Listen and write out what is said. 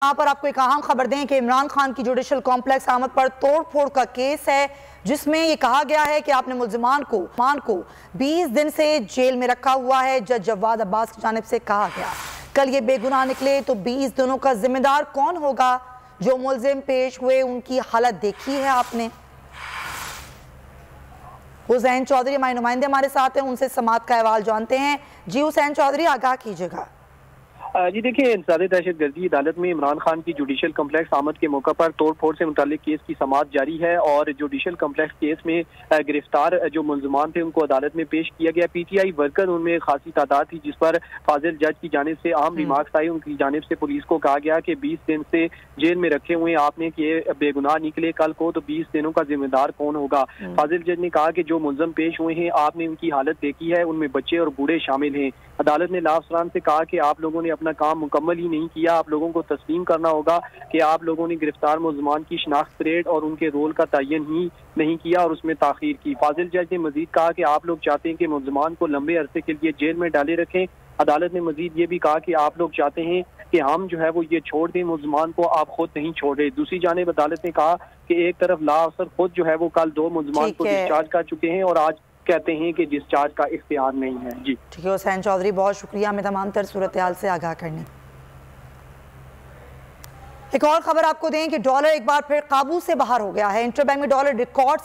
यहाँ पर आपको एक अहम खबर दें कि इमरान खान की जुडिशल कॉम्प्लेक्स आमद पर तोड़ फोड़ का केस है, जिसमें ये कहा गया है कि आपने मुल्जिमान को 20 दिन से जेल में रखा हुआ है। जज जवाद अब्बास की जानिब से कहा गया कल ये बेगुनाह निकले तो 20 दिनों का जिम्मेदार कौन होगा। जो मुल्जिम पेश हुए उनकी हालत देखी है आपने। हुसैन चौधरी हमारे नुमाइंदे हमारे साथ हैं, उनसे समाअत का अहवाल जानते हैं। जी हुसैन चौधरी, आगाह कीजिएगा। जी देखिए, इंसदाद दहशतगर्दी अदालत में इमरान खान की जुडिशल कम्प्लेक्स आमद के मौका पर तोड़ फोड़ से मुतालिक केस की समाअत जारी है और जुडिशल कम्प्लेक्स केस में गिरफ्तार जो मुल्जिमान थे उनको अदालत में पेश किया गया। PTI वर्कर उनमें खासी तादाद थी, जिस पर फाजिल जज की जानिब से अहम रिमार्क्स आए। उनकी जानिब से पुलिस को कहा गया कि 20 दिन से जेल में रखे हुए आपने कि बेगुनाह निकले कल को तो 20 दिनों का जिम्मेदार कौन होगा। फाजिल जज ने कहा कि जो मुल्जिम पेश हुए हैं आपने उनकी हालत देखी है, उनमें बच्चे और बूढ़े शामिल हैं। अदालत ने लाफसरान से कहा कि आप लोगों ने अपना काम मुकम्मल ही नहीं किया। आप लोगों को तस्लीम करना होगा कि आप लोगों ने गिरफ्तार मुल्जिमान की शिनाख्त परेड और उनके रोल का तयन ही नहीं किया और उसमें ताखीर की। फाजिल जज ने मजीद कहा कि आप लोग चाहते हैं कि मुल्जिमान को लंबे अरसे के लिए जेल में डाले रखें। अदालत ने मजीद ये भी कहा कि आप लोग चाहते हैं कि हम जो है वो ये छोड़ दें मुल्जिमान को, आप खुद नहीं छोड़ रहे। दूसरी जानिब अदालत ने कहा कि एक तरफ ला अफसर खुद जो है वो कल 2 मुल्जिमान को डिस्चार्ज कर चुके हैं और आज कहते हैं कि डिस्चार्ज का इख्तियार नहीं है। जी ठीक है हुसैन चौधरी, बहुत शुक्रिया हमें तमाम तर सूरत हाल से आगाह करने। एक और खबर आपको दें कि डॉलर एक बार फिर काबू से बाहर हो गया है। इंटरबैंक में डॉलर रिकॉर्ड